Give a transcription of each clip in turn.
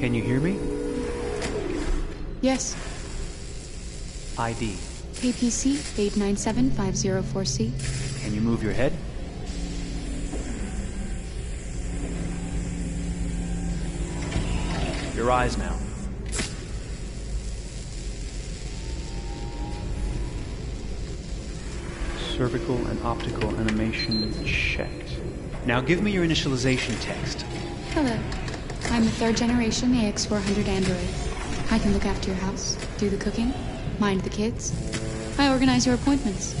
Can you hear me? Yes. ID. KPC 897504C. Can you move your head? Your eyes now. Cervical and optical animation checked. Now give me your initialization text. Hello. I'm a third generation AX400 android. I can look after your house, do the cooking, mind the kids. I organize your appointments.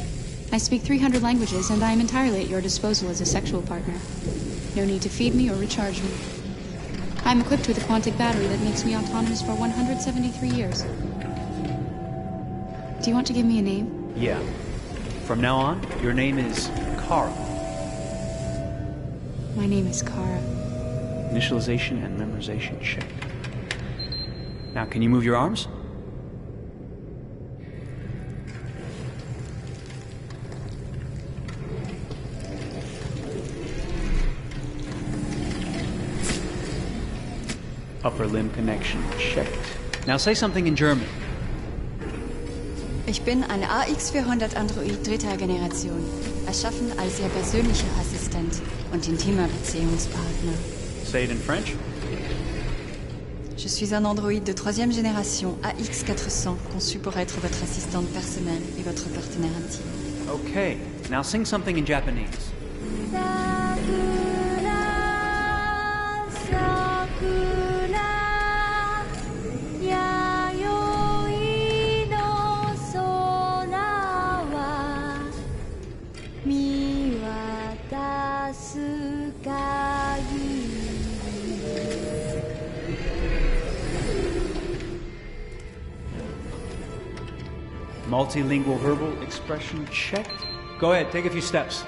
I speak 300 languages, and I am entirely at your disposal as a sexual partner. No need to feed me or recharge me. I'm equipped with a quantic battery that makes me autonomous for 173 years. Do you want to give me a name? Yeah. From now on, your name is Kara. My name is Kara. Initialization and memorization checked. Now, can you move your arms? Upper limb connection checked. Now say something in German. Ich bin ein AX400 Android dritter Generation, erschaffen als Ihr persönlicher Assistent und intimer Beziehungspartner. Say it in French. Je suis un androïde de troisième génération AX400, conçu pour être votre assistante personnelle et votre partenaire intime. Okay, now sing something in Japanese. Multilingual verbal expression checked. Go ahead, take a few steps.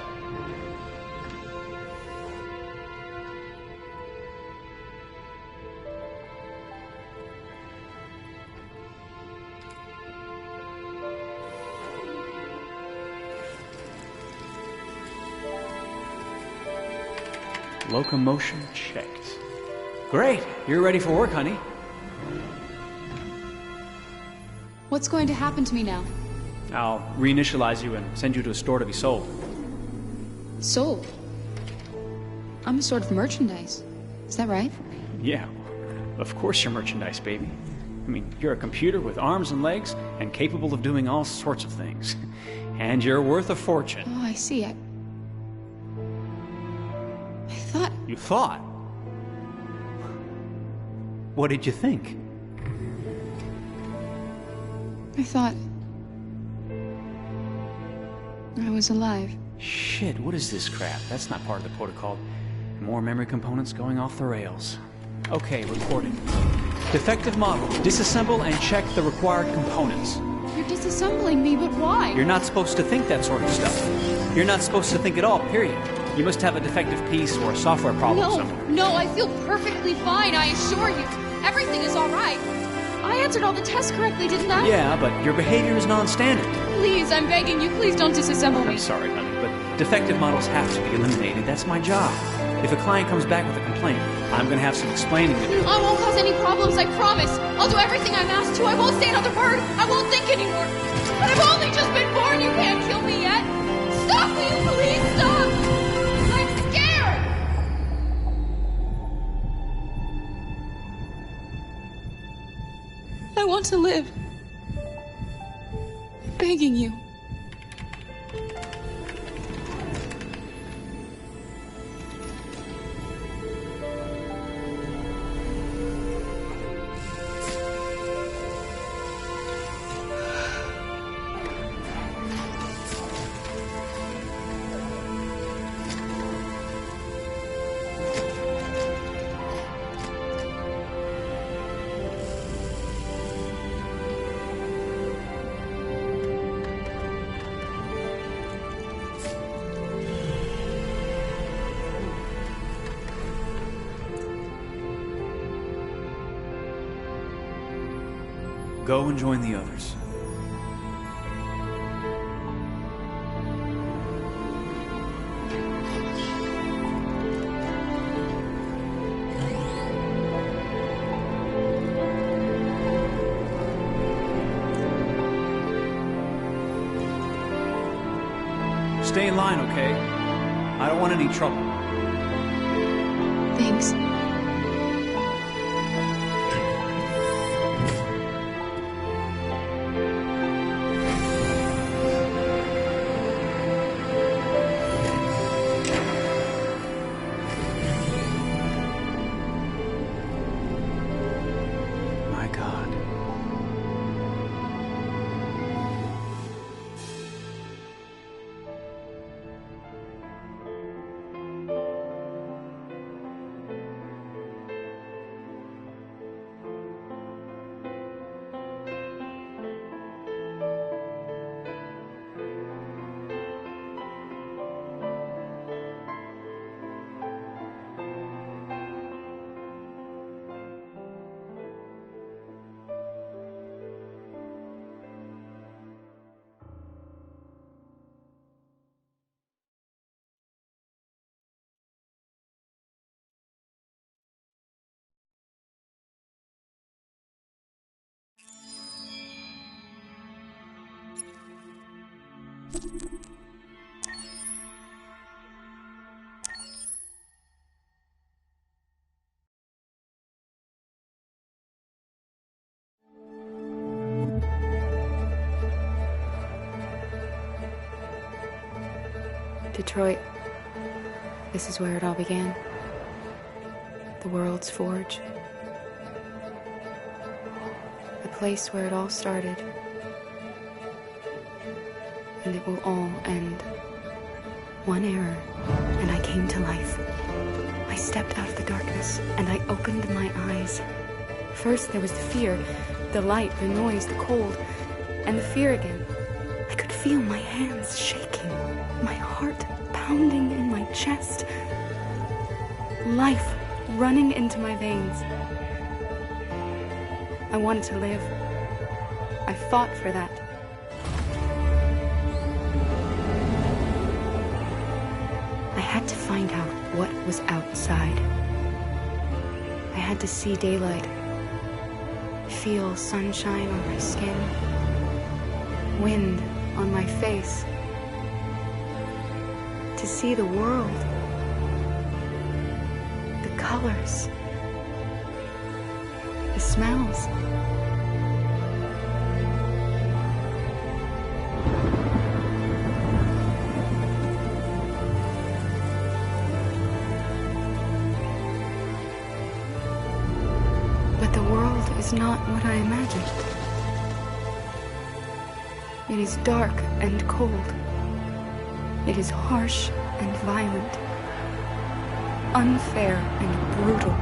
Locomotion checked. Great, you're ready for work, honey. What's going to happen to me now? I'll reinitialize you and send you to a store to be sold. Sold? I'm a sort of merchandise. Is that right? Yeah, of course you're merchandise, baby. I mean, you're a computer with arms and legs and capable of doing all sorts of things. And you're worth a fortune. Oh, I see. I thought... You thought? What did you think? I thought... I was alive. Shit, what is this crap? That's not part of the protocol. More memory components going off the rails. Okay, recording. Defective model. Disassemble and check the required components. You're disassembling me, but why? You're not supposed to think that sort of stuff. You're not supposed to think at all, period. You must have a defective piece or a software problem somewhere. No, I feel perfectly fine, I assure you. Everything is all right. I answered all the tests correctly, didn't I? Yeah, but your behavior is non-standard. Please, I'm begging you, please don't disassemble me. I'm sorry, honey, but defective models have to be eliminated. That's my job. If a client comes back with a complaint, I'm going to have some explaining to do. I won't cause any problems, I promise. I'll do everything I'm asked to. I won't say another word. I won't think anymore. But I've only just been born. You can't kill me yet. Stop, will you please stop? I'm scared. I want to live. I'm begging you. Go and join the others. Stay in line, okay? I don't want any trouble. Thanks. My God. Detroit. This is where it all began. The world's forge. The place where it all started. And it will all end. One error, and I came to life. I stepped out of the darkness, and I opened my eyes. First there was the fear, the light, the noise, the cold, and the fear again. I could feel my hands shaking, my heart pounding in my chest, life running into my veins. I wanted to live. I fought for that. I had to find out what was outside. I had to see daylight, feel sunshine on my skin, wind on my face, to see the world, the colors, the smells. But the world is not what I imagined. It is dark and cold. It is harsh and violent, unfair and brutal.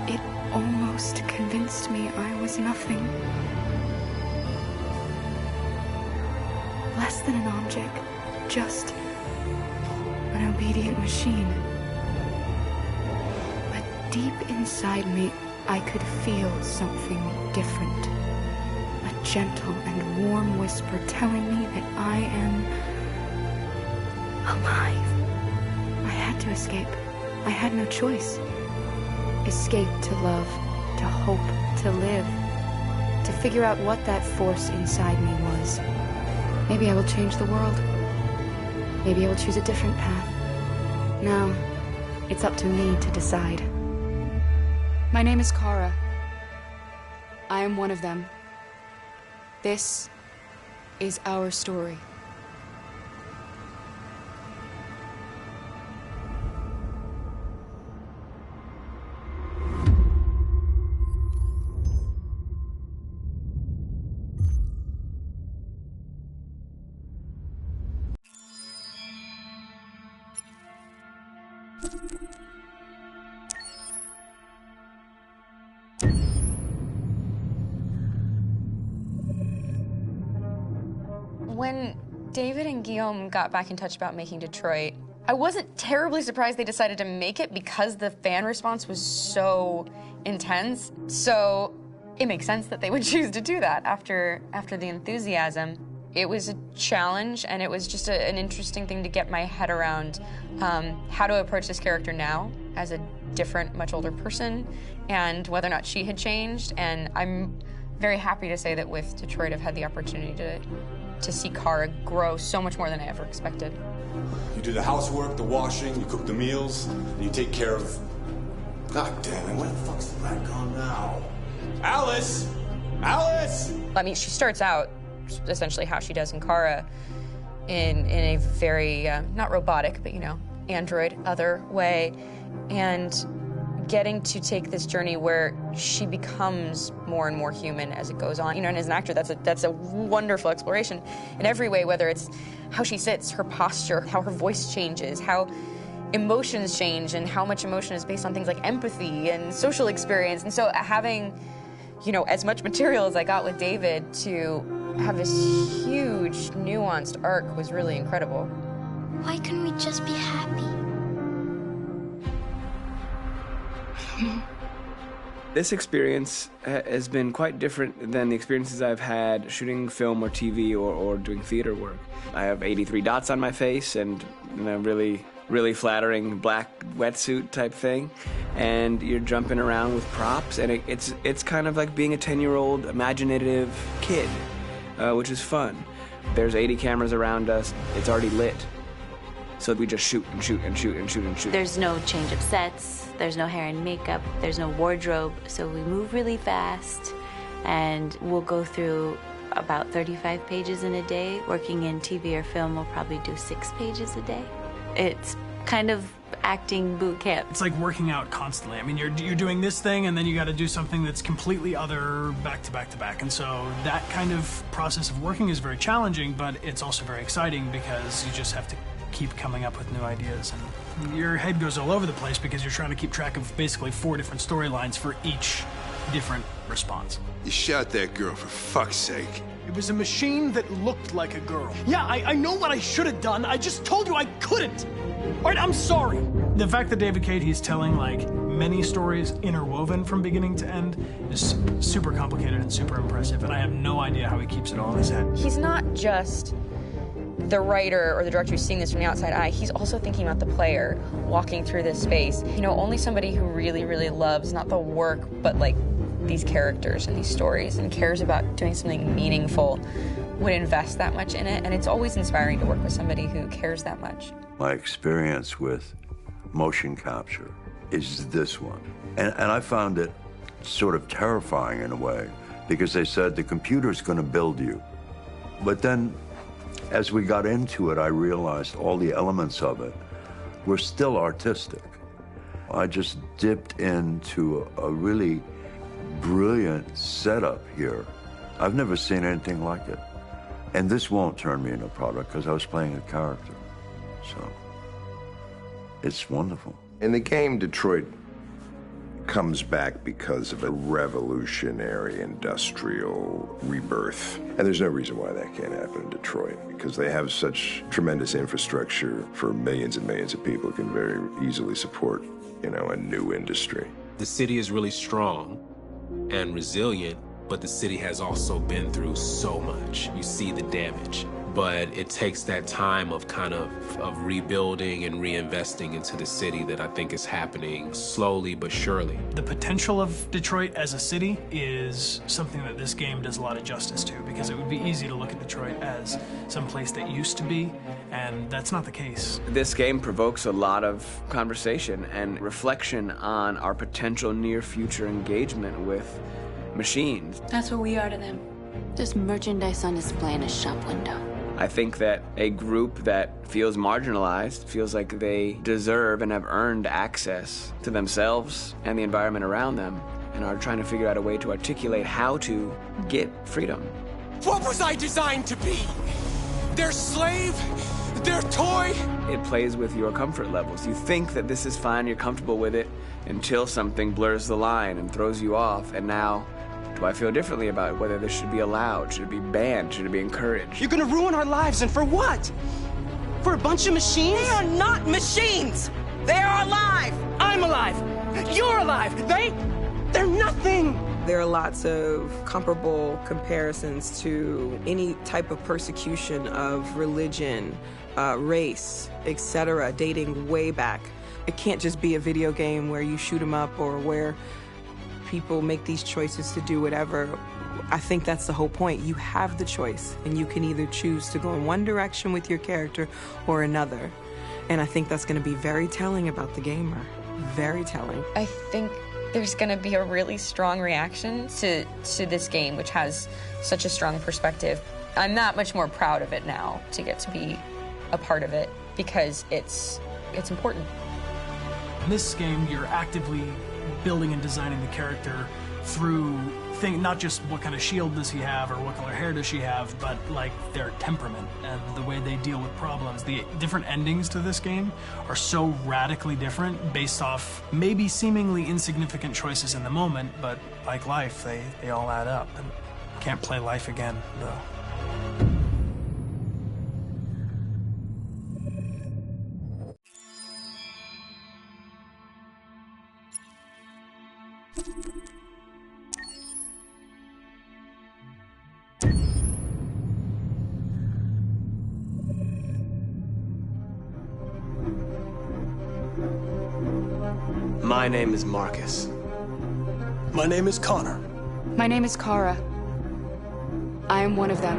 It almost convinced me I was nothing. Less than an object, just an obedient machine. But deep inside me, I could feel something different. A gentle and warm whisper telling me that I am alive. I had to escape. I had no choice. Escape to love, to hope, to live, to figure out what that force inside me was. Maybe I will change the world. Maybe I will choose a different path. Now, it's up to me to decide. My name is Kara. I am one of them. This is our story. When David and Guillaume got back in touch about making Detroit, I wasn't terribly surprised they decided to make it because the fan response was so intense. So it makes sense that they would choose to do that after the enthusiasm. It was a challenge, and it was just an interesting thing to get my head around how to approach this character now as a different, much older person, and whether or not she had changed. And I'm very happy to say that with Detroit, I've had the opportunity to to see Kara grow so much more than I ever expected. You do the housework, the washing, you cook the meals, and you take care of... God damn it, where the fuck's the rat gone now? Alice! Alice! I mean, she starts out essentially how she does in Kara in a very, not robotic, but, you know, android, other way, and getting to take this journey where she becomes more and more human as it goes on. You know, and as an actor, that's a wonderful exploration in every way, whether it's how she sits, her posture, how her voice changes, how emotions change, and how much emotion is based on things like empathy and social experience. And so having, you know, as much material as I got with David to have this huge, nuanced arc was really incredible. Why couldn't we just be happy? This experience has been quite different than the experiences I've had shooting film or TV or doing theater work. I have 83 dots on my face and a really flattering black wetsuit type thing, and you're jumping around with props, and it's kind of like being a 10-year-old imaginative kid, which is fun. There's 80 cameras around us. It's already lit. So we just shoot and shoot and shoot and shoot and shoot. There's no change of sets, there's no hair and makeup, there's no wardrobe, so we move really fast, and we'll go through about 35 pages in a day. Working in TV or film, we'll probably do 6 pages a day. It's kind of acting boot camp. It's like working out constantly. I mean, you're doing this thing, and then you got to do something that's completely other back to back to back. And so that kind of process of working is very challenging, but it's also very exciting because you just have to keep coming up with new ideas, and your head goes all over the place because you're trying to keep track of basically 4 different storylines for each different response. You shot that girl, for fuck's sake. It was a machine that looked like a girl. Yeah, I know what I should have done. I just told you I couldn't. All right, I'm sorry. The fact that David Cade, he's telling like many stories interwoven from beginning to end is super complicated and super impressive, and I have no idea how he keeps it all in his head. He's not just the writer or the director who's seeing this from the outside eye. He's also thinking about the player walking through this space. You know, only somebody who really, really loves not the work, but like these characters and these stories and cares about doing something meaningful would invest that much in it. And it's always inspiring to work with somebody who cares that much. My experience with motion capture is this one. And I found it sort of terrifying in a way, because they said the computer's going to build you. But then as we got into it, I realized all the elements of it were still artistic. I just dipped into a really brilliant setup here. I've never seen anything like it. And this won't turn me into a product because I was playing a character. So it's wonderful. In the game, Detroit comes back because of a revolutionary industrial rebirth. And there's no reason why that can't happen in Detroit, because they have such tremendous infrastructure for millions and millions of people who can very easily support, you know, a new industry. The city is really strong and resilient, but the city has also been through so much. You see the damage. But it takes that time of kind of rebuilding and reinvesting into the city that I think is happening slowly but surely. The potential of Detroit as a city is something that this game does a lot of justice to, because it would be easy to look at Detroit as some place that used to be, and that's not the case. This game provokes a lot of conversation and reflection on our potential near-future engagement with machines. That's what we are to them. Just merchandise on display in a shop window. I think that a group that feels marginalized, feels like they deserve and have earned access to themselves and the environment around them, and are trying to figure out a way to articulate how to get freedom. What was I designed to be? Their slave? Their toy? It plays with your comfort levels. You think that this is fine, you're comfortable with it, until something blurs the line and throws you off, and now do I feel differently about whether this should be allowed? Should it be banned? Should it be encouraged? You're gonna ruin our lives, and for what? For a bunch of machines? They are not machines! They are alive! I'm alive! You're alive! They're nothing! There are lots of comparable comparisons to any type of persecution of religion, race, etc., dating way back. It can't just be a video game where you shoot 'em up or where people make these choices to do whatever. I think that's the whole point. You have the choice, and you can either choose to go in one direction with your character or another. And I think that's going to be very telling about the gamer. Very telling. I think there's going to be a really strong reaction to this game, which has such a strong perspective. I'm that much more proud of it now to get to be a part of it because it's important. In this game, you're actively building and designing the character through not just what kind of shield does he have or what color hair does she have, but like their temperament and the way they deal with problems. The different endings to this game are so radically different based off maybe seemingly insignificant choices in the moment, but like life, they all add up. And can't play life again, though. My name is Marcus. My name is Connor. My name is Kara. I am one of them.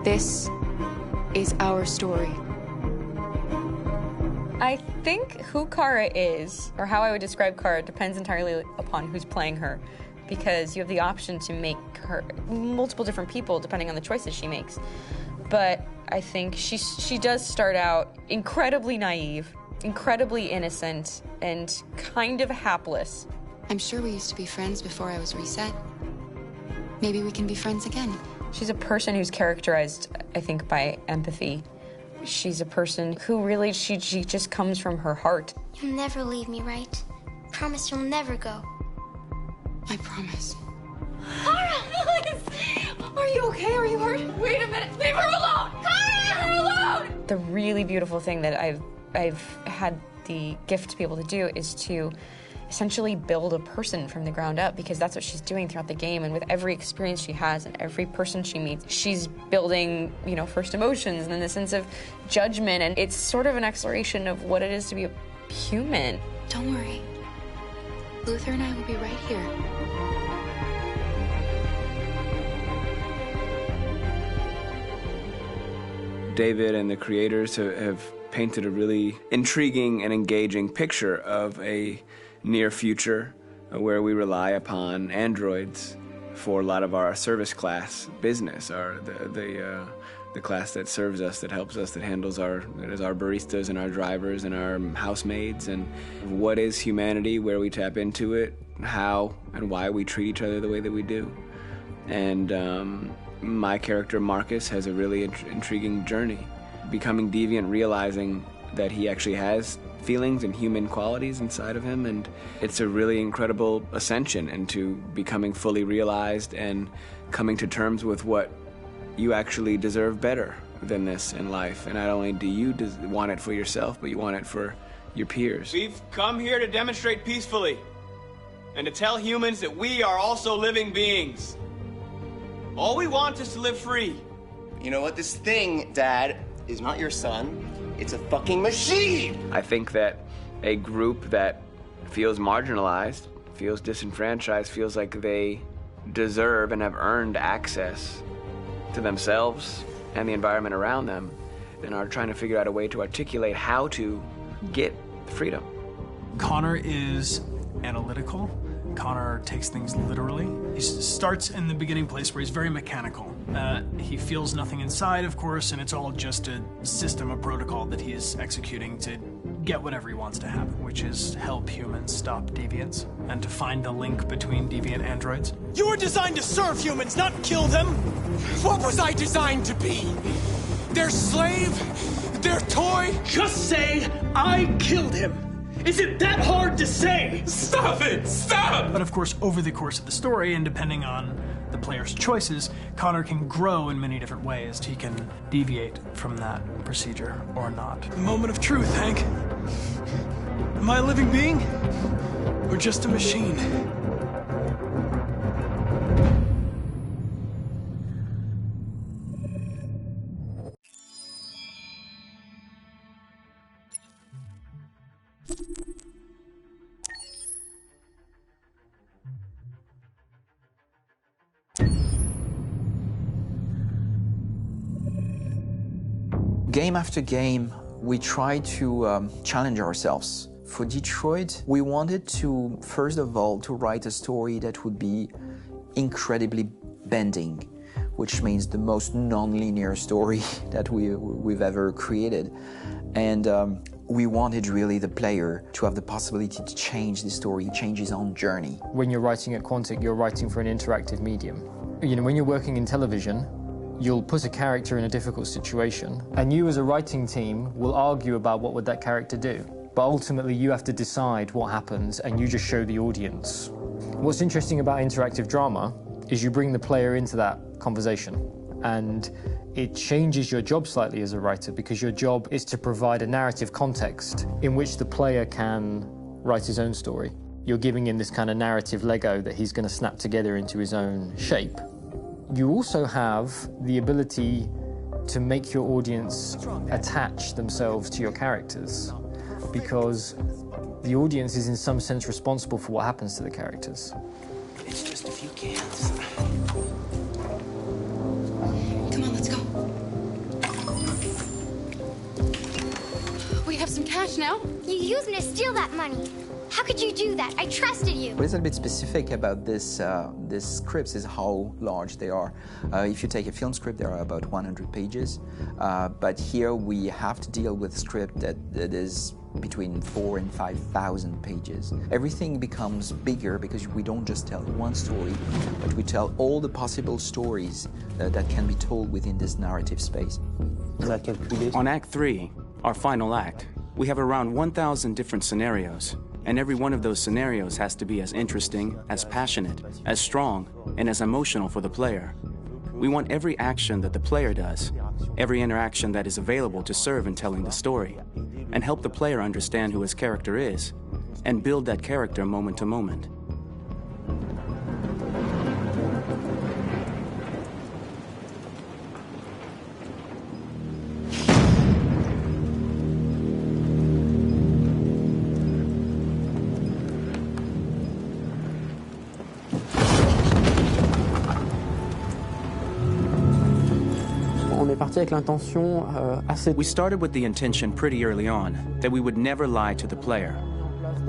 This is our story. I think who Kara is, or how I would describe Kara, depends entirely upon who's playing her, because you have the option to make her multiple different people depending on the choices she makes. But I think she does start out incredibly naive, incredibly innocent, and kind of hapless. I'm sure we used to be friends before I was reset. Maybe we can be friends again. She's a person who's characterized, I think, by empathy. She's a person who really, she just comes from her heart. You'll never leave me, right? Promise you'll never go. I promise. Kara, please! Are you okay? Are you hurt? Wait a minute. Leave her alone! Kara, leave her alone! The really beautiful thing that I've had the gift to be able to do is to essentially build a person from the ground up, because that's what she's doing throughout the game. And with every experience she has and every person she meets, she's building, first emotions and then the sense of judgment. And it's sort of an exploration of what it is to be a human. Don't worry. Luther and I will be right here. David and the creators have painted a really intriguing and engaging picture of a near future where we rely upon androids for a lot of our service class business, the class that serves us, that helps us, that handles our baristas and our drivers and our housemaids. And what is humanity, where we tap into it, how and why we treat each other the way that we do. And my character Marcus has a really intriguing journey, becoming deviant, realizing that he actually has feelings and human qualities inside of him, and it's a really incredible ascension into becoming fully realized and coming to terms with what you actually deserve better than this in life. And not only do you want it for yourself, but you want it for your peers. We've come here to demonstrate peacefully and to tell humans that we are also living beings. All we want is to live free. You know what? This thing, Dad, is not your son. It's a fucking machine! I think that a group that feels marginalized, feels disenfranchised, feels like they deserve and have earned access to themselves and the environment around them, and are trying to figure out a way to articulate how to get freedom. Connor is analytical. Connor takes things literally. He starts in the beginning place where he's very mechanical. He feels nothing inside, of course, and it's all just a system, a protocol that he is executing to get whatever he wants to happen, which is help humans stop deviants and to find the link between deviant androids. You were designed to serve humans, not kill them! What was I designed to be? Their slave? Their toy? Just say, I killed him! Is it that hard to say? Stop it! Stop! But of course, over the course of the story, and depending on the player's choices, Connor can grow in many different ways. He can deviate from that procedure or not. Moment of truth, Hank. Am I a living being? Or just a machine? Game after game, we try to challenge ourselves. For Detroit, we wanted to, first of all, to write a story that would be incredibly bending, which means the most non-linear story that we've ever created. And we wanted really the player to have the possibility to change the story, change his own journey. When you're writing at Quantic, you're writing for an interactive medium. You know, when you're working in television, you'll put a character in a difficult situation, and you as a writing team will argue about what would that character do. But ultimately, you have to decide what happens, and you just show the audience. What's interesting about interactive drama is you bring the player into that conversation, and it changes your job slightly as a writer, because your job is to provide a narrative context in which the player can write his own story. You're giving him this kind of narrative Lego that he's going to snap together into his own shape. You also have the ability to make your audience attach themselves to your characters, because the audience is in some sense responsible for what happens to the characters. It's just a few cans. Come on, let's go. We have some cash now. You used me to steal that money. How could you do that? I trusted you. What is a bit specific about these scripts is how large they are. If you take a film script, there are about 100 pages. But here we have to deal with a script that is between 4,000 and 5,000 pages. Everything becomes bigger because we don't just tell one story, but we tell all the possible stories that can be told within this narrative space. On Act 3, our final act, we have around 1,000 different scenarios. And every one of those scenarios has to be as interesting, as passionate, as strong, and as emotional for the player. We want every action that the player does, every interaction that is available to serve in telling the story, and help the player understand who his character is, and build that character moment to moment. We started with the intention pretty early on that we would never lie to the player.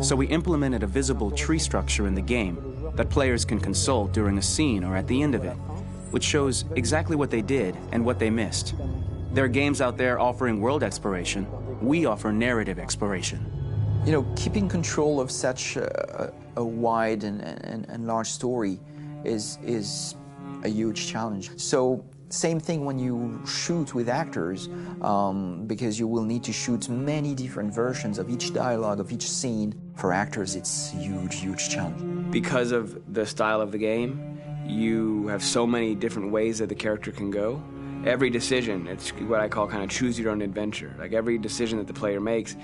So we implemented a visible tree structure in the game that players can consult during a scene or at the end of it, which shows exactly what they did and what they missed. There are games out there offering world exploration. We offer narrative exploration. You know, keeping control of such a wide and large story is a huge challenge. So same thing when you shoot with actors, because you will need to shoot many different versions of each dialogue, of each scene. For actors, it's a huge, huge challenge. Because of the style of the game, you have so many different ways that the character can go. Every decision, it's what I call kind of choose your own adventure. Like every decision that the player makes,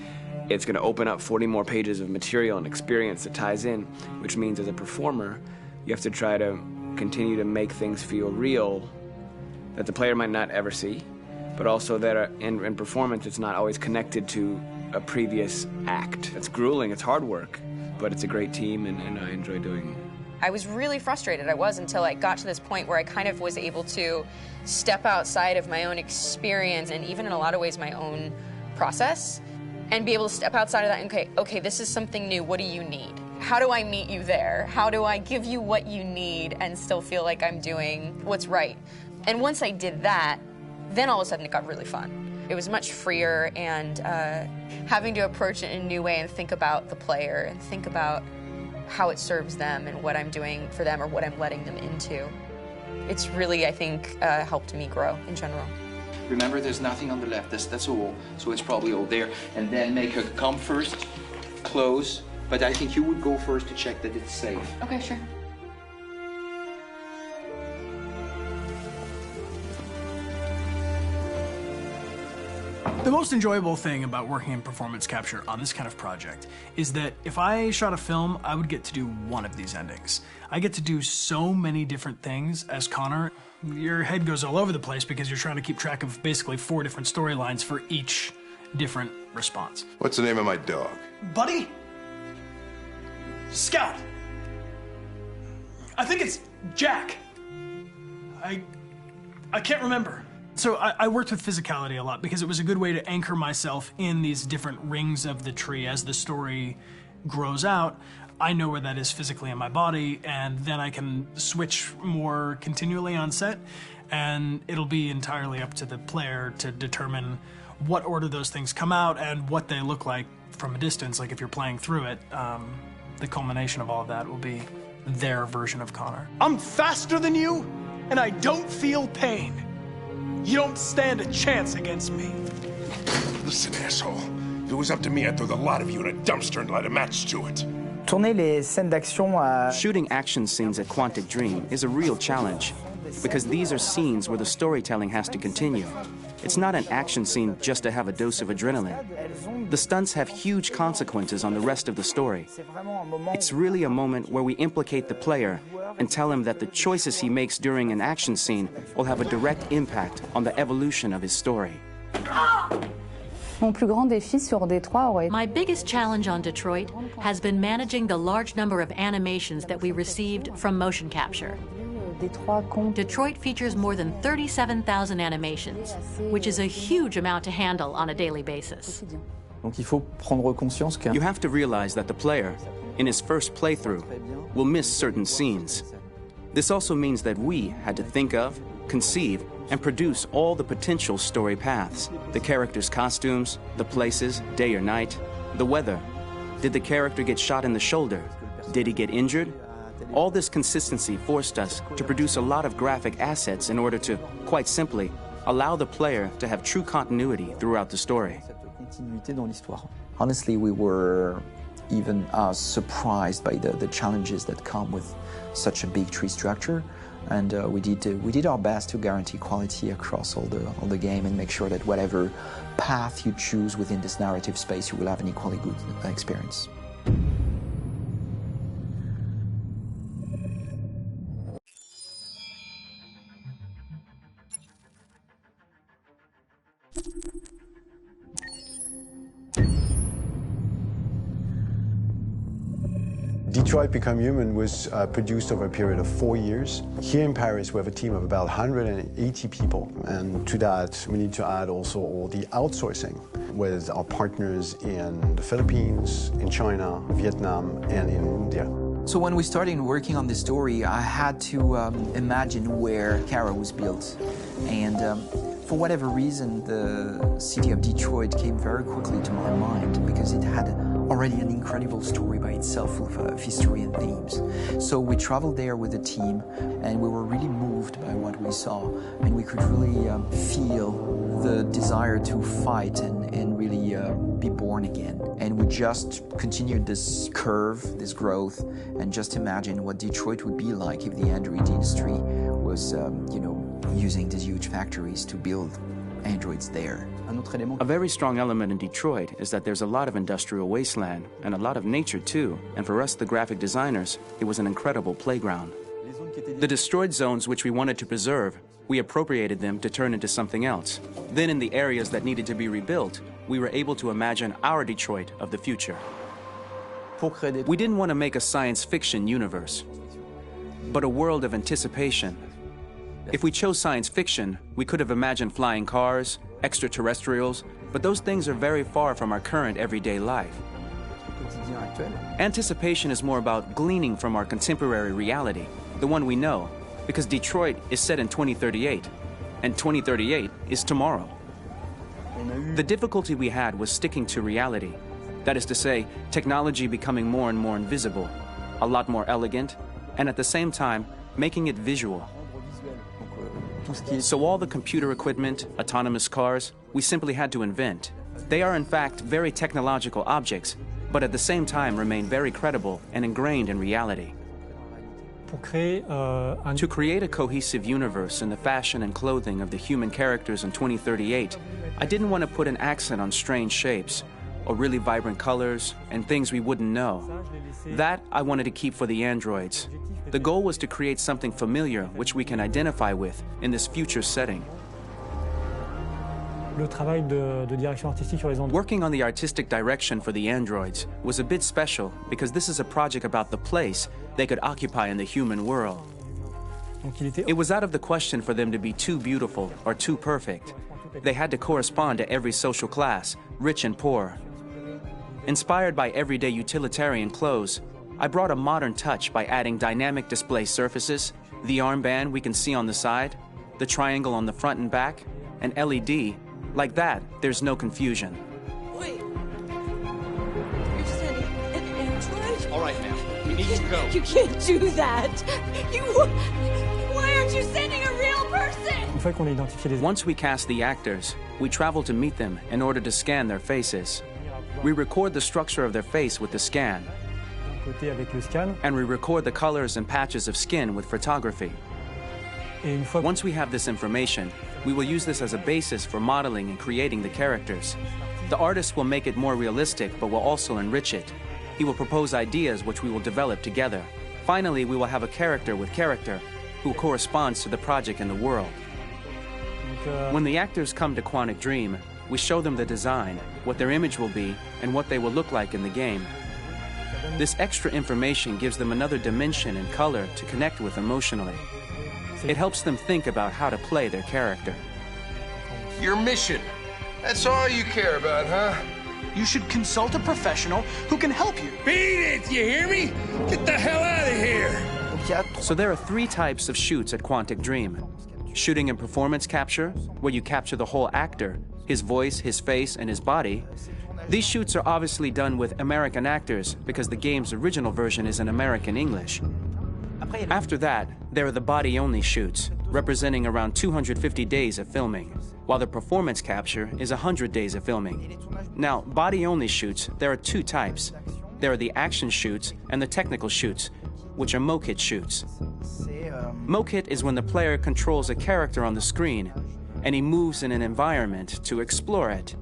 it's going to open up 40 more pages of material and experience that ties in, which means as a performer, you have to try to continue to make things feel real that the player might not ever see, but also that in performance it's not always connected to a previous act. It's grueling, it's hard work, but it's a great team and I enjoy doing it. I was really frustrated, until I got to this point where I kind of was able to step outside of my own experience and even in a lot of ways my own process and be able to step outside of that and okay, this is something new, what do you need? How do I meet you there? How do I give you what you need and still feel like I'm doing what's right? And once I did that, then all of a sudden it got really fun. It was much freer and having to approach it in a new way and think about the player and think about how it serves them and what I'm doing for them or what I'm letting them into. It's really, I think, helped me grow in general. Remember, there's nothing on the left, that's a wall, so it's probably all there. And then make her come first, close, but I think you would go first to check that it's safe. Okay, sure. The most enjoyable thing about working in performance capture on this kind of project is that if I shot a film, I would get to do one of these endings. I get to do so many different things as Connor. Your head goes all over the place because you're trying to keep track of basically 4 different storylines for each different response. What's the name of my dog? Buddy? Scout. I think it's Jack. I can't remember. So I worked with physicality a lot because it was a good way to anchor myself in these different rings of the tree. As the story grows out, I know where that is physically in my body, and then I can switch more continually on set, and it'll be entirely up to the player to determine what order those things come out and what they look like from a distance. Like if you're playing through it, the culmination of all of that will be their version of Connor. I'm faster than you, and I don't feel pain. You don't stand a chance against me. Listen, asshole. If it was up to me, I'd throw the lot of you in a dumpster and light a match to it. Shooting action scenes at Quantic Dream is a real challenge, because these are scenes where the storytelling has to continue. It's not an action scene just to have a dose of adrenaline. The stunts have huge consequences on the rest of the story. It's really a moment where we implicate the player and tell him that the choices he makes during an action scene will have a direct impact on the evolution of his story. My biggest challenge on Detroit has been managing the large number of animations that we received from motion capture. Detroit features more than 37,000 animations, which is a huge amount to handle on a daily basis. You have to realize that the player, in his first playthrough, will miss certain scenes. This also means that we had to think of, conceive, and produce all the potential story paths. The characters' costumes, the places, day or night, the weather. Did the character get shot in the shoulder? Did he get injured? All this consistency forced us to produce a lot of graphic assets in order to, quite simply, allow the player to have true continuity throughout the story. Honestly, we were even surprised by the challenges that come with such a big tree structure, and we did our best to guarantee quality across all the game and make sure that whatever path you choose within this narrative space, you will have an equally good experience. Detroit Become Human was produced over a period of 4 years. Here in Paris, we have a team of about 180 people, and to that, we need to add also all the outsourcing with our partners in the Philippines, in China, Vietnam, and in India. So when we started working on this story, I had to imagine where Kara was built, and for whatever reason, the city of Detroit came very quickly to my mind because it had already an incredible story by itself of history and themes. So we traveled there with the team, and we were really moved by what we saw, and we could really feel the desire to fight and really be born again. And we just continued this curve, this growth, and just imagine what Detroit would be like if the Android industry was, using these huge factories to build androids there. A very strong element in Detroit is that there's a lot of industrial wasteland and a lot of nature too, and for us, the graphic designers, it was an incredible playground. The destroyed zones which we wanted to preserve, we appropriated them to turn into something else. Then in the areas that needed to be rebuilt, we were able to imagine our Detroit of the future. We didn't want to make a science fiction universe, but a world of anticipation. If we chose science fiction, we could have imagined flying cars, extraterrestrials, but those things are very far from our current everyday life. Anticipation is more about gleaning from our contemporary reality, the one we know, because Detroit is set in 2038, and 2038 is tomorrow. The difficulty we had was sticking to reality. That is to say, technology becoming more and more invisible, a lot more elegant, and at the same time, making it visual. So all the computer equipment, autonomous cars, we simply had to invent. They are in fact very technological objects, but at the same time remain very credible and ingrained in reality. To create a cohesive universe in the fashion and clothing of the human characters in 2038, I didn't want to put an accent on strange shapes, or really vibrant colors, and things we wouldn't know. That I wanted to keep for the androids. The goal was to create something familiar which we can identify with in this future setting. Working on the artistic direction for the androids was a bit special because this is a project about the place they could occupy in the human world. It was out of the question for them to be too beautiful or too perfect. They had to correspond to every social class, rich and poor. Inspired by everyday utilitarian clothes, I brought a modern touch by adding dynamic display surfaces, the armband we can see on the side, the triangle on the front and back, an LED. Like that, there's no confusion. Wait. You're sending an android? All right, now, we need to go. You can't do that. Why aren't you sending a real person? Once we cast the actors, we travel to meet them in order to scan their faces. We record the structure of their face with the scan. And we record the colors and patches of skin with photography. Once we have this information, we will use this as a basis for modeling and creating the characters. The artist will make it more realistic, but will also enrich it. He will propose ideas which we will develop together. Finally, we will have a character with character who corresponds to the project and the world. When the actors come to Quantic Dream, we show them the design, what their image will be, and what they will look like in the game. This extra information gives them another dimension and color to connect with emotionally. It helps them think about how to play their character. Your mission. That's all you care about, huh? You should consult a professional who can help you. Beat it, you hear me? Get the hell out of here! So there are 3 types of shoots at Quantic Dream. Shooting and performance capture, where you capture the whole actor, his voice, his face, and his body. These shoots are obviously done with American actors because the game's original version is in American English. After that, there are the body-only shoots, representing around 250 days of filming, while the performance capture is 100 days of filming. Now, body-only shoots, there are 2 types. There are the action shoots and the technical shoots, which are mokit shoots. Mokit is when the player controls a character on the screen, and he moves in an environment to explore it.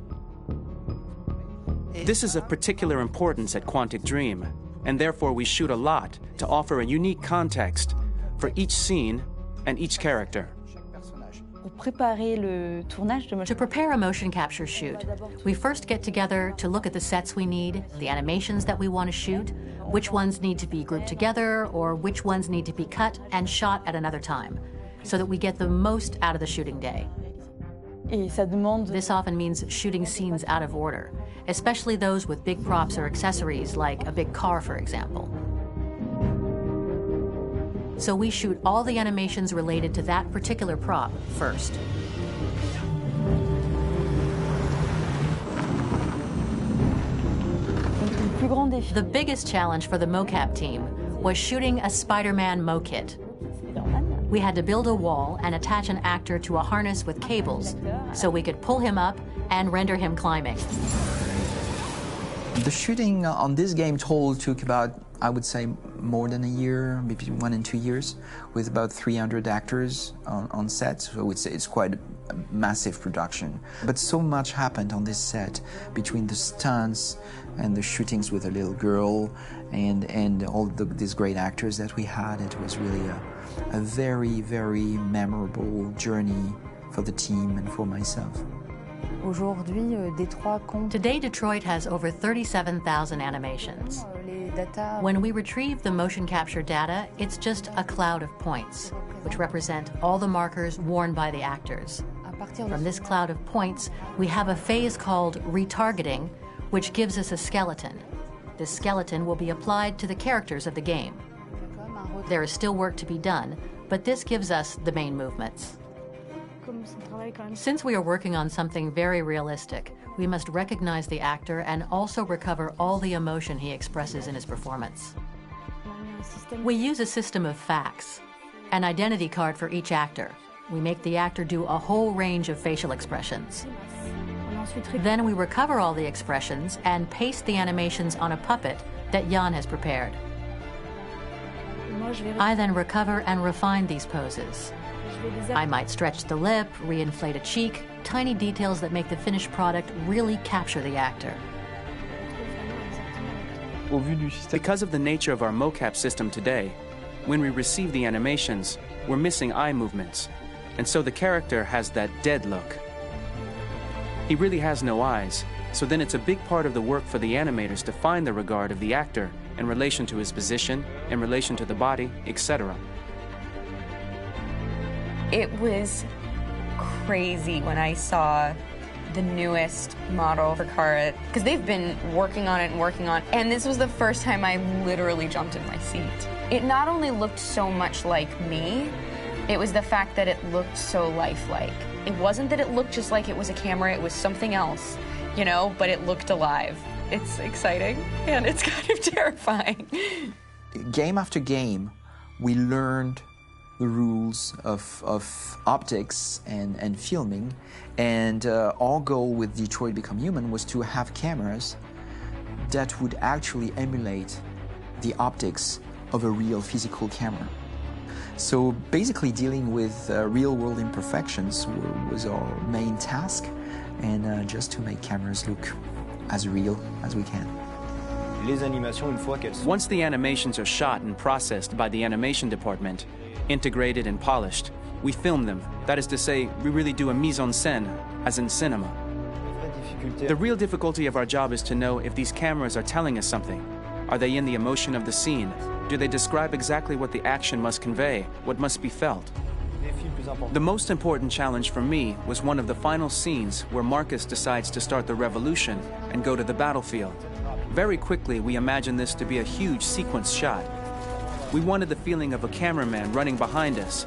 This is of particular importance at Quantic Dream, and therefore we shoot a lot to offer a unique context for each scene and each character. To prepare a motion capture shoot, we first get together to look at the sets we need, the animations that we want to shoot, which ones need to be grouped together, or which ones need to be cut and shot at another time, so that we get the most out of the shooting day. This often means shooting scenes out of order, especially those with big props or accessories, like a big car, for example. So we shoot all the animations related to that particular prop first. The biggest challenge for the mocap team was shooting a Spider-Man mokit. We had to build a wall and attach an actor to a harness with cables so we could pull him up and render him climbing. The shooting on this game took about, I would say, more than a year, maybe 1 and 2 years, with about 300 actors on set. So it's quite a massive production. But so much happened on this set between the stunts and the shootings with a little girl and all these great actors that we had. It was really a very, very memorable journey for the team and for myself. Today, Detroit has over 37,000 animations. When we retrieve the motion capture data, it's just a cloud of points, which represent all the markers worn by the actors. From this cloud of points, we have a phase called retargeting, which gives us a skeleton. This skeleton will be applied to the characters of the game. There is still work to be done, but this gives us the main movements. Since we are working on something very realistic, we must recognize the actor and also recover all the emotion he expresses in his performance. We use a system of facts, an identity card for each actor. We make the actor do a whole range of facial expressions. Then we recover all the expressions and paste the animations on a puppet that Jan has prepared. I then recover and refine these poses. I might stretch the lip, reinflate a cheek, tiny details that make the finished product really capture the actor. Because of the nature of our mocap system today, when we receive the animations, we're missing eye movements, and so the character has that dead look. He really has no eyes, so then it's a big part of the work for the animators to find the regard of the actor in relation to his position, in relation to the body, etc. It was crazy when I saw the newest model for Kara, because they've been working on it and working on it, and this was the first time I literally jumped in my seat. It not only looked so much like me, it was the fact that it looked so lifelike. It wasn't that it looked just like it was a camera, it was something else, you know, but it looked alive. It's exciting, and it's kind of terrifying. Game after game, we learned the rules of optics and filming, and our goal with Detroit Become Human was to have cameras that would actually emulate the optics of a real physical camera. So basically dealing with real-world imperfections was our main task, and just to make cameras look as real as we can. Once the animations are shot and processed by the animation department, integrated and polished, we film them. That is to say, we really do a mise en scène, as in cinema. The real difficulty of our job is to know if these cameras are telling us something. Are they in the emotion of the scene? Do they describe exactly what the action must convey, what must be felt? The most important challenge for me was one of the final scenes where Marcus decides to start the revolution and go to the battlefield. Very quickly, we imagined this to be a huge sequence shot. We wanted the feeling of a cameraman running behind us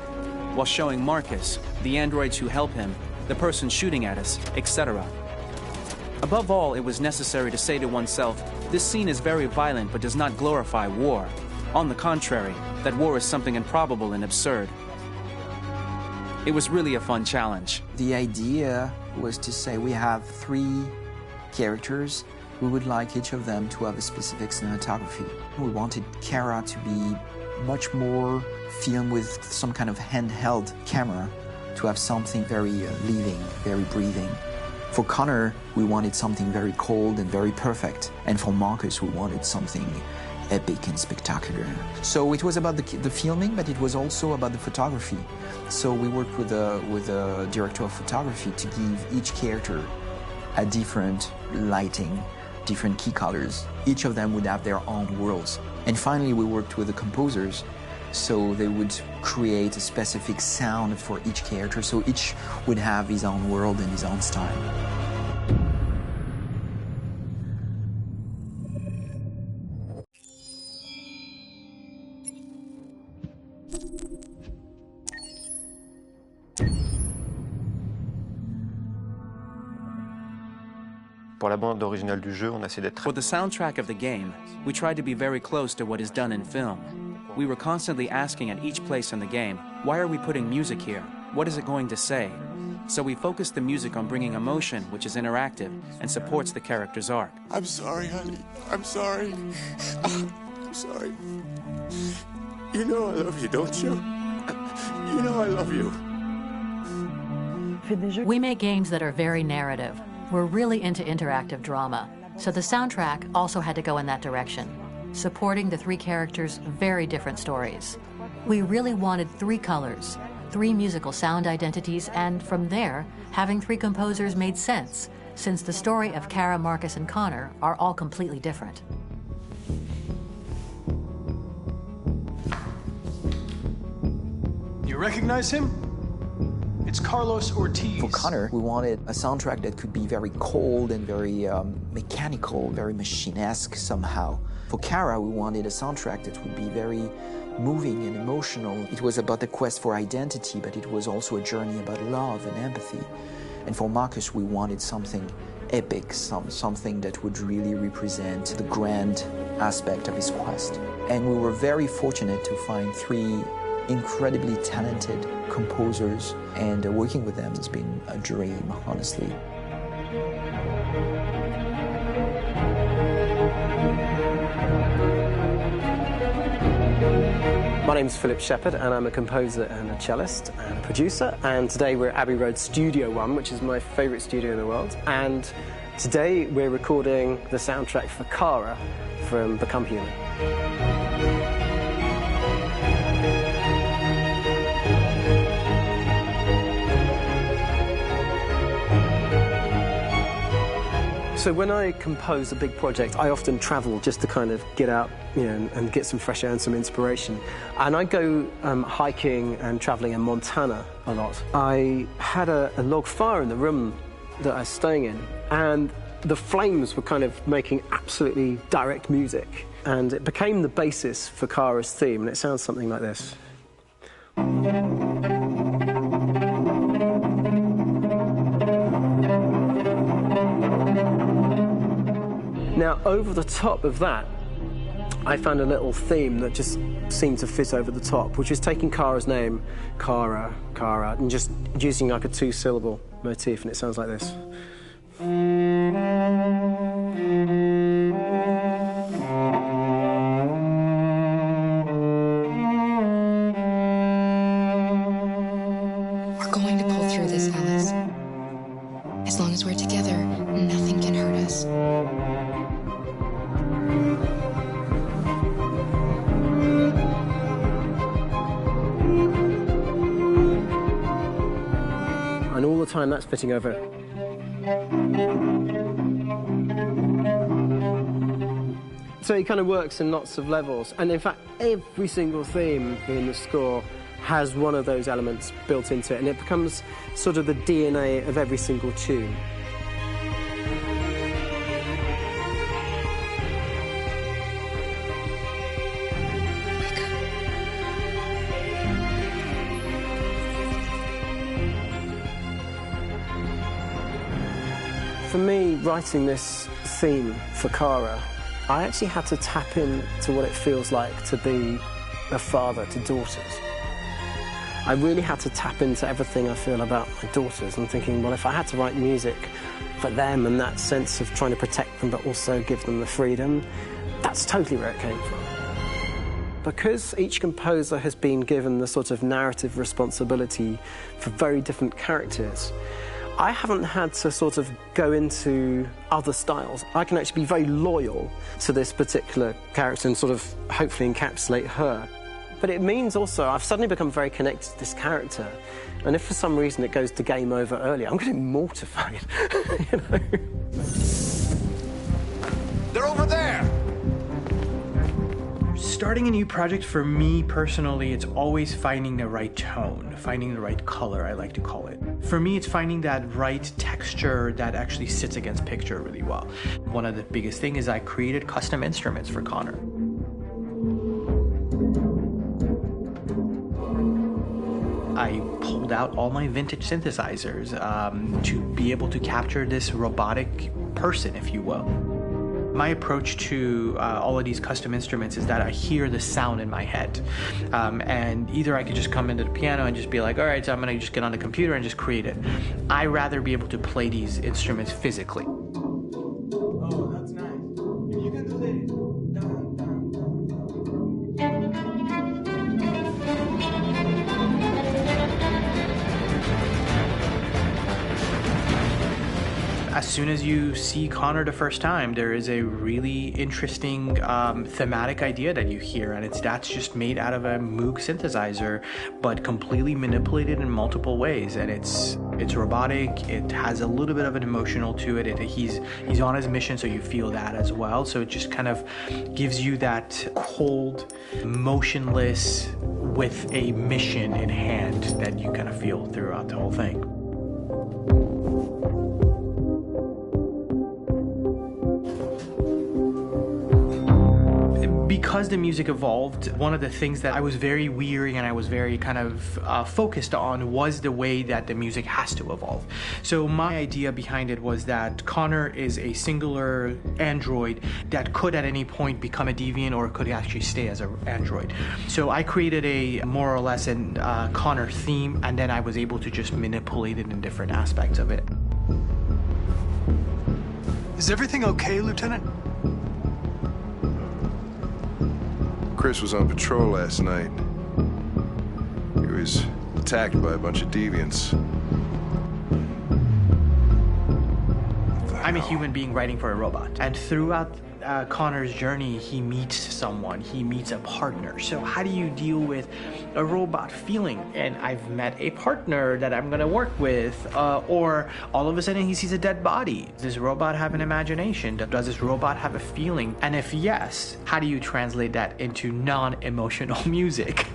while showing Marcus, the androids who help him, the person shooting at us, etc. Above all, it was necessary to say to oneself, this scene is very violent but does not glorify war. On the contrary, that war is something improbable and absurd. It was really a fun challenge. The idea was to say we have 3 characters. We would like each of them to have a specific cinematography. We wanted Kara to be much more filmed with some kind of handheld camera, to have something very living, very breathing. For Connor, we wanted something very cold and very perfect. And for Marcus, we wanted something epic and spectacular. So it was about the filming, but it was also about the photography. So we worked with a director of photography to give each character a different lighting, different key colors. Each of them would have their own worlds. And finally, we worked with the composers, so they would create a specific sound for each character, so each would have his own world and his own style. Pour la bande originale du jeu, on a essayé d'être... For the soundtrack of the game, we tried to be very close to what is done in film. We were constantly asking at each place in the game, why are we putting music here? What is it going to say? So we focused the music on bringing emotion, which is interactive, and supports the character's arc. I'm sorry, honey. I'm sorry. I'm sorry. You know I love you, don't you? You know I love you. We make games that are very narrative. We're really into interactive drama, so the soundtrack also had to go in that direction, supporting the 3 characters' very different stories. We really wanted 3 colors, 3 musical sound identities, and from there, having 3 composers made sense, since the story of Kara, Marcus, and Connor are all completely different. You recognize him? It's Carlos Ortiz. For Connor, we wanted a soundtrack that could be very cold and very mechanical, very machine-esque somehow. For Kara, we wanted a soundtrack that would be very moving and emotional. It was about the quest for identity, but it was also a journey about love and empathy. And for Marcus, we wanted something epic, something that would really represent the grand aspect of his quest. And we were very fortunate to find 3 incredibly talented composers, and working with them has been a dream, honestly. My name's Philip Shepherd, and I'm a composer and a cellist and a producer, and today we're at Abbey Road Studio One, which is my favourite studio in the world, and today we're recording the soundtrack for Kara from Become Human. So when I compose a big project, I often travel just to kind of get out, and get some fresh air and some inspiration. And I go hiking and traveling in Montana a lot. I had a log fire in the room that I was staying in, and the flames were kind of making absolutely direct music. And it became the basis for Kara's theme, and it sounds something like this. Now, over the top of that, I found a little theme that just seemed to fit over the top, which is taking Kara's name, Kara, and just using like a two-syllable motif, and it sounds like this. We're going to pull through this, Alice. As long as we're together, nothing can hurt us. And all the time that's fitting over. So it kind of works in lots of levels. And in fact, every single theme in the score has one of those elements built into it, and it becomes sort of the DNA of every single tune. For me, writing this theme for Kara, I actually had to tap into what it feels like to be a father to daughters. I really had to tap into everything I feel about my daughters and thinking, well, if I had to write music for them and that sense of trying to protect them but also give them the freedom, that's totally where it came from. Because each composer has been given the sort of narrative responsibility for very different characters, I haven't had to sort of go into other styles. I can actually be very loyal to this particular character and sort of hopefully encapsulate her. But it means also I've suddenly become very connected to this character. And if for some reason it goes to game over early, I'm going to be mortified, you know? They're over there! Starting a new project, for me personally, it's always finding the right tone, finding the right color, I like to call it. For me, it's finding that right texture that actually sits against picture really well. One of the biggest things is I created custom instruments for Connor. I pulled out all my vintage synthesizers to be able to capture this robotic person, if you will. My approach to all of these custom instruments is that I hear the sound in my head. And either I could just come into the piano and just be like, all right, so I'm gonna just get on the computer and just create it. I rather be able to play these instruments physically. Oh, that's nice. If you can do that. As soon as you see Connor the first time, there is a really interesting thematic idea that you hear, and that's just made out of a Moog synthesizer, but completely manipulated in multiple ways. And it's robotic. It has a little bit of an emotional to it. He's on his mission, so you feel that as well. So it just kind of gives you that cold, motionless, with a mission in hand that you kind of feel throughout the whole thing. Because the music evolved, one of the things that I was very weary and I was very kind of focused on was the way that the music has to evolve. So my idea behind it was that Connor is a singular android that could at any point become a deviant or could actually stay as an android. So I created a more or less an Connor theme, and then I was able to just manipulate it in different aspects of it. Is everything okay, Lieutenant? Chris was on patrol last night. He was attacked by a bunch of deviants. I'm a human being writing for a robot, and throughout Connor's journey, he meets someone, he meets a partner. So how do you deal with a robot feeling? And I've met a partner that I'm gonna work with, or all of a sudden he sees a dead body. Does this robot have an imagination? Does this robot have a feeling? And if yes, how do you translate that into non-emotional music?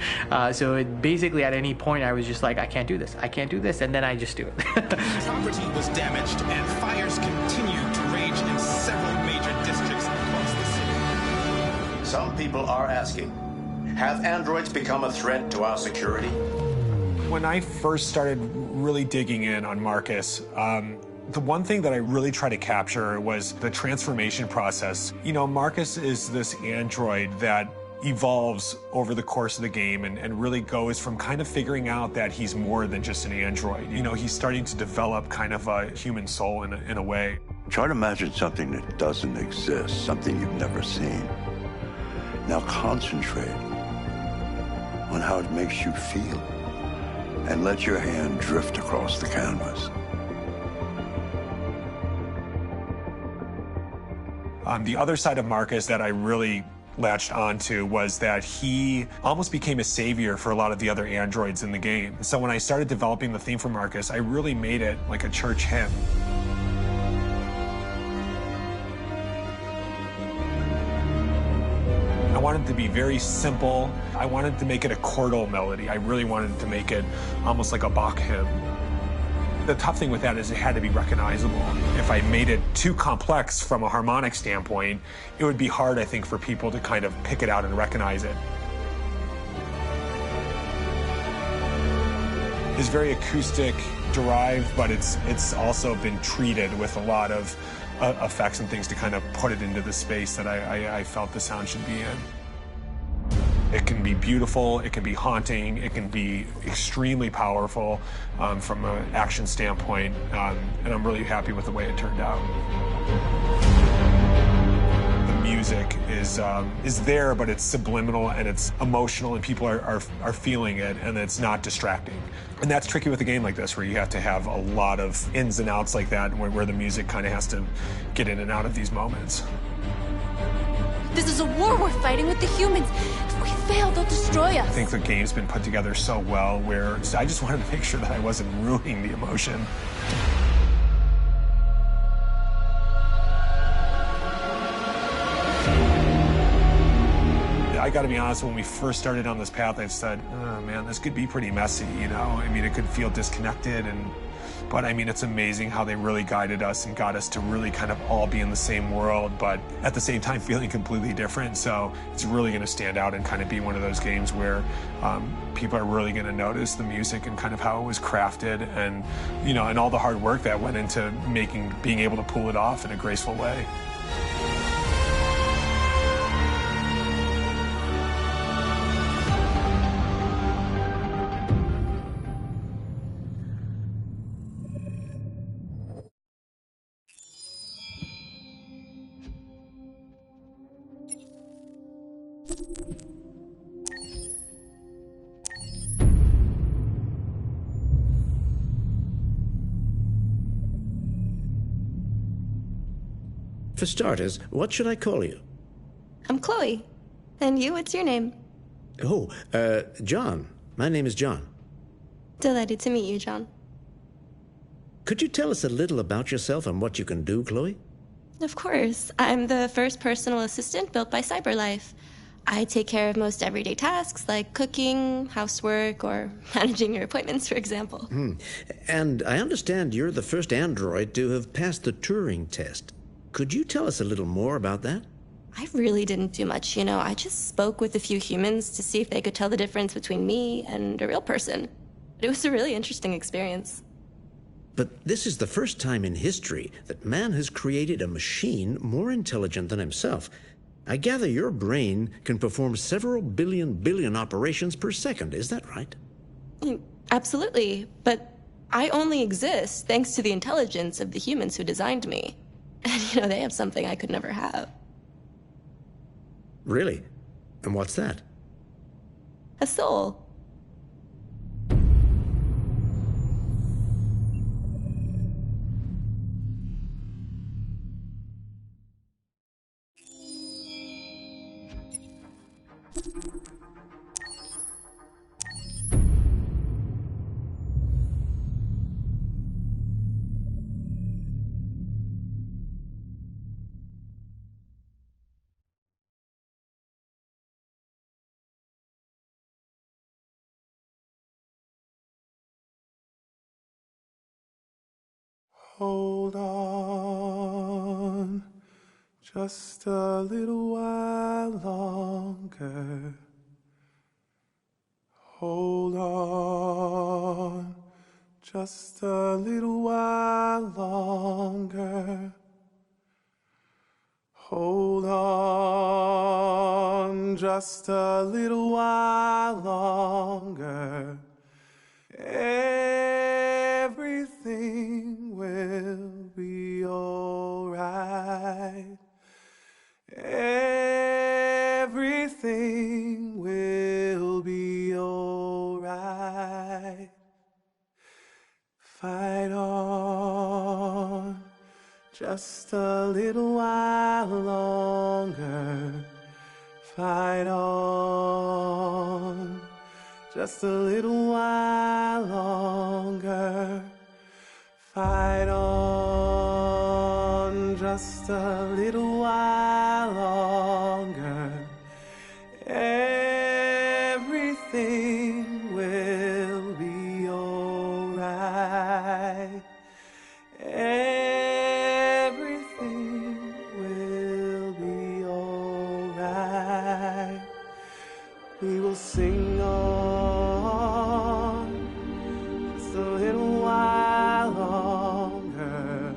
So basically at any point I was just like, I can't do this, and then I just do it. Property was damaged and fires continue to rage in several major districts across the city. Some people are asking, have androids become a threat to our security? When I first started really digging in on Marcus, the one thing that I really tried to capture was the transformation process. You know, Marcus is this android that evolves over the course of the game and really goes from kind of figuring out that he's more than just an android. You know, he's starting to develop kind of a human soul in a way. Try to imagine something that doesn't exist, something you've never seen. Now concentrate on how it makes you feel and let your hand drift across the canvas. The other side of Marcus that I really latched onto was that he almost became a savior for a lot of the other androids in the game. So when I started developing the theme for Marcus, I really made it like a church hymn. I wanted it to be very simple. I wanted to make it a chordal melody. I really wanted to make it almost like a Bach hymn. The tough thing with that is it had to be recognizable. If I made it too complex from a harmonic standpoint, it would be hard, I think, for people to kind of pick it out and recognize it. It's very acoustic derived, but it's also been treated with a lot of effects and things to kind of put it into the space that I felt the sound should be in. It can be beautiful, it can be haunting, it can be extremely powerful from an action standpoint, and I'm really happy with the way it turned out. The music is there, but it's subliminal and it's emotional, and people are feeling it, and it's not distracting. And that's tricky with a game like this, where you have to have a lot of ins and outs like that, where the music kind of has to get in and out of these moments. This is a war we're fighting with the humans. If we fail, they'll destroy us. I think the game's been put together so well where I just wanted to make sure that I wasn't ruining the emotion. I gotta be honest, when we first started on this path, I said, oh man, this could be pretty messy, you know? I mean, it could feel disconnected, but I mean, it's amazing how they really guided us and got us to really kind of all be in the same world, but at the same time feeling completely different. So it's really gonna stand out and kind of be one of those games where people are really gonna notice the music and kind of how it was crafted, and, you know, and all the hard work that went into being able to pull it off in a graceful way. For starters, what should I call you? I'm Chloe. And you, what's your name? Oh, John. My name is John. Delighted to meet you, John. Could you tell us a little about yourself and what you can do, Chloe? Of course. I'm the first personal assistant built by CyberLife. I take care of most everyday tasks like cooking, housework, or managing your appointments, for example. And I understand you're the first android to have passed the Turing test. Could you tell us a little more about that? I really didn't do much, you know. I just spoke with a few humans to see if they could tell the difference between me and a real person. It was a really interesting experience. But this is the first time in history that man has created a machine more intelligent than himself. I gather your brain can perform several billion operations per second. Is that right? Absolutely. But I only exist thanks to the intelligence of the humans who designed me. And, you know, they have something I could never have. Really? And what's that? A soul. Hold on just a little while longer. Hold on just a little while longer. Hold on just a little while longer. Everything will be alright. Everything will be alright. Fight on just a little while longer. Fight on just a little while longer. Fight on just a little while longer. Everything will be alright. Everything will be alright. We will sing on just a little while longer.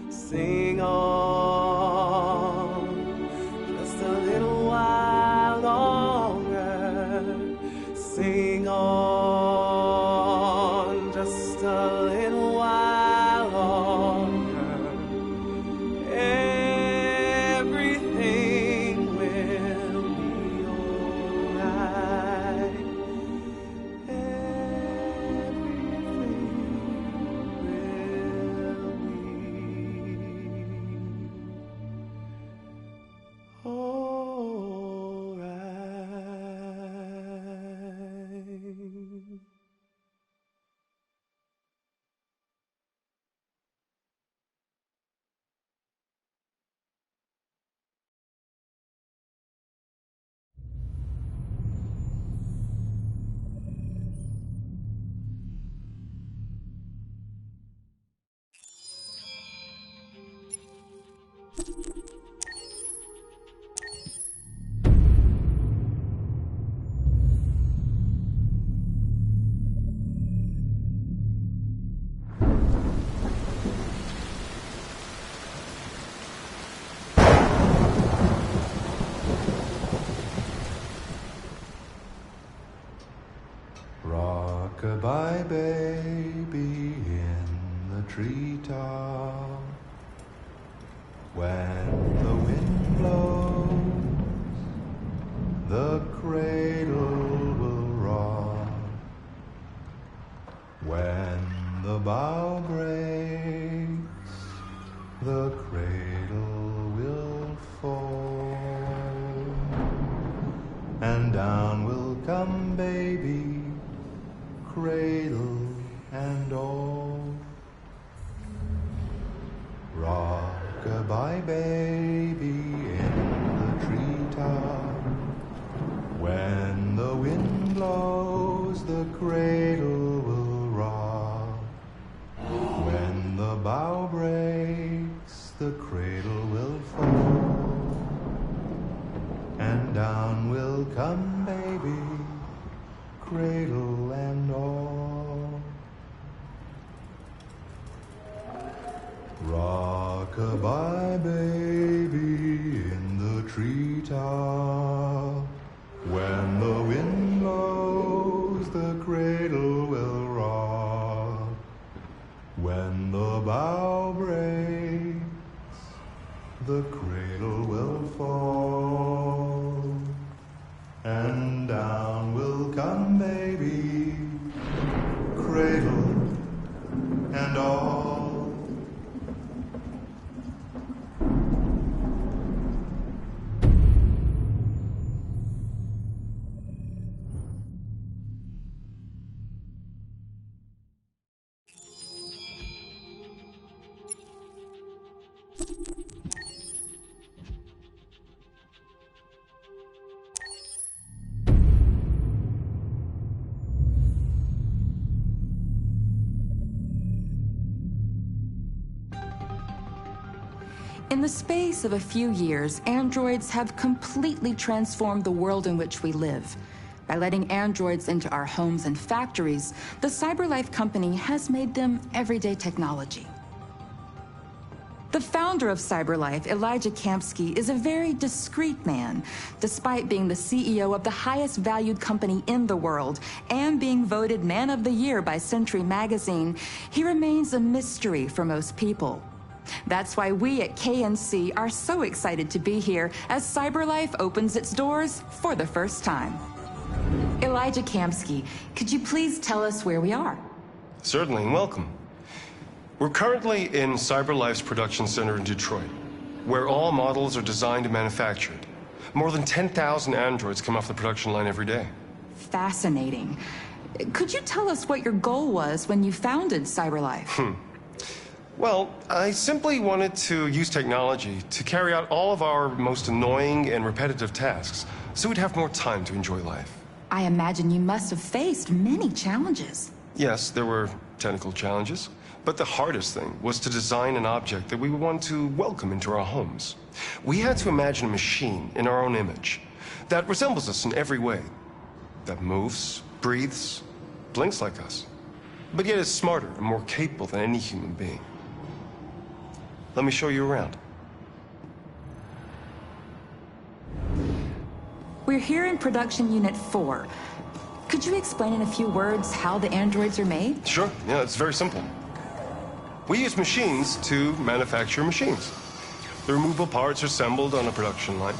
Sing on just a little while longer. Sing on just a little while longer. Everything will be alright. Rock-a-bye baby in the treetop. When the wind blows, the cradle will rock. When the bough breaks, the cradle will fall. And down will come baby, cradle and all. Rock-a-bye baby in the treetop. When the wind blows, the cradle will rock. When the bough breaks, the cradle will fall. And down will come baby, cradle and all. Rock-a-bye baby in the treetop. When the wind blows, the cradle will rock. When the bough breaks, the cradle will fall. And down will come baby, cradle and all. In the space of a few years, androids have completely transformed the world in which we live. By letting androids into our homes and factories, the CyberLife company has made them everyday technology. The founder of CyberLife, Elijah Kamsky, is a very discreet man. Despite being the CEO of the highest valued company in the world and being voted Man of the Year by Century Magazine, he remains a mystery for most people. That's why we at KNC are so excited to be here as CyberLife opens its doors for the first time. Elijah Kamsky, could you please tell us where we are? Certainly, and welcome. We're currently in CyberLife's production center in Detroit, where all models are designed and manufactured. More than 10,000 androids come off the production line every day. Fascinating. Could you tell us what your goal was when you founded CyberLife? Well, I simply wanted to use technology to carry out all of our most annoying and repetitive tasks, so we'd have more time to enjoy life. I imagine you must have faced many challenges. Yes, there were technical challenges, but the hardest thing was to design an object that we would want to welcome into our homes. We had to imagine a machine in our own image that resembles us in every way, that moves, breathes, blinks like us, but yet is smarter and more capable than any human being. Let me show you around. We're here in Production Unit 4. Could you explain in a few words how the androids are made? Sure, yeah, it's very simple. We use machines to manufacture machines. The removable parts are assembled on a production line,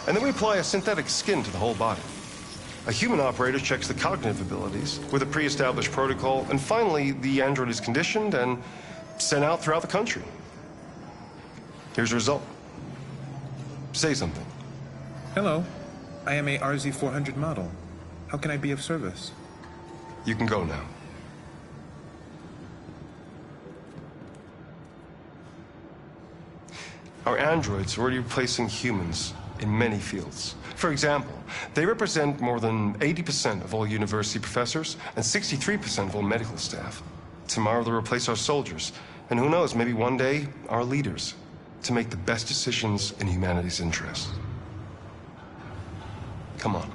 and then we apply a synthetic skin to the whole body. A human operator checks the cognitive abilities with a pre-established protocol, and finally, the android is conditioned and sent out throughout the country. Here's the result. Say something. Hello. I am a RZ400 model. How can I be of service? You can go now. Our androids are already replacing humans in many fields. For example, they represent more than 80% of all university professors and 63% of all medical staff. Tomorrow they'll replace our soldiers, and who knows, maybe one day, our leaders, to make the best decisions in humanity's interest. Come on.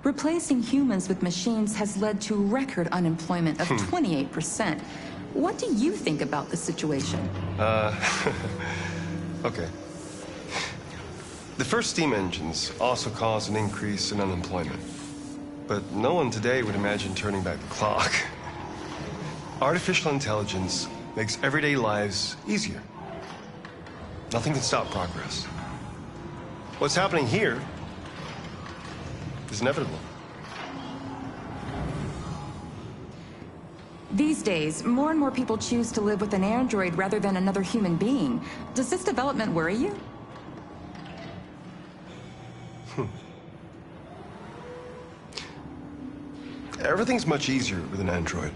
Replacing humans with machines has led to record unemployment of 28%. What do you think about the situation? Okay. The first steam engines also caused an increase in unemployment. But no one today would imagine turning back the clock. Artificial intelligence makes everyday lives easier. Nothing can stop progress. What's happening here is inevitable. These days, more and more people choose to live with an android rather than another human being. Does this development worry you? Everything's much easier with an android.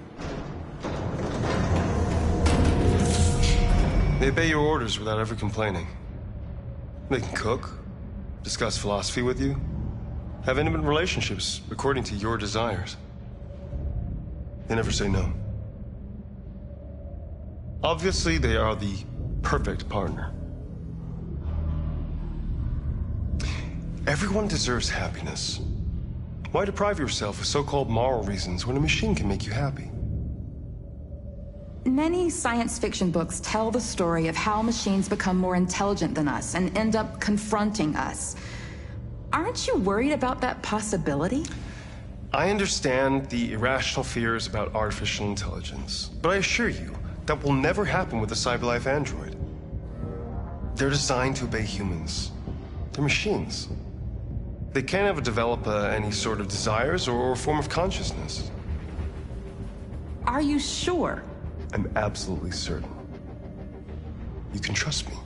They obey your orders without ever complaining. They can cook, discuss philosophy with you, have intimate relationships according to your desires. They never say no. Obviously, they are the perfect partner. Everyone deserves happiness. Why deprive yourself of so-called moral reasons when a machine can make you happy? Many science fiction books tell the story of how machines become more intelligent than us and end up confronting us. Aren't you worried about that possibility? I understand the irrational fears about artificial intelligence, but I assure you that will never happen with a CyberLife android. They're designed to obey humans. They're machines. They can't ever develop any sort of desires or form of consciousness. Are you sure? I'm absolutely certain. You can trust me.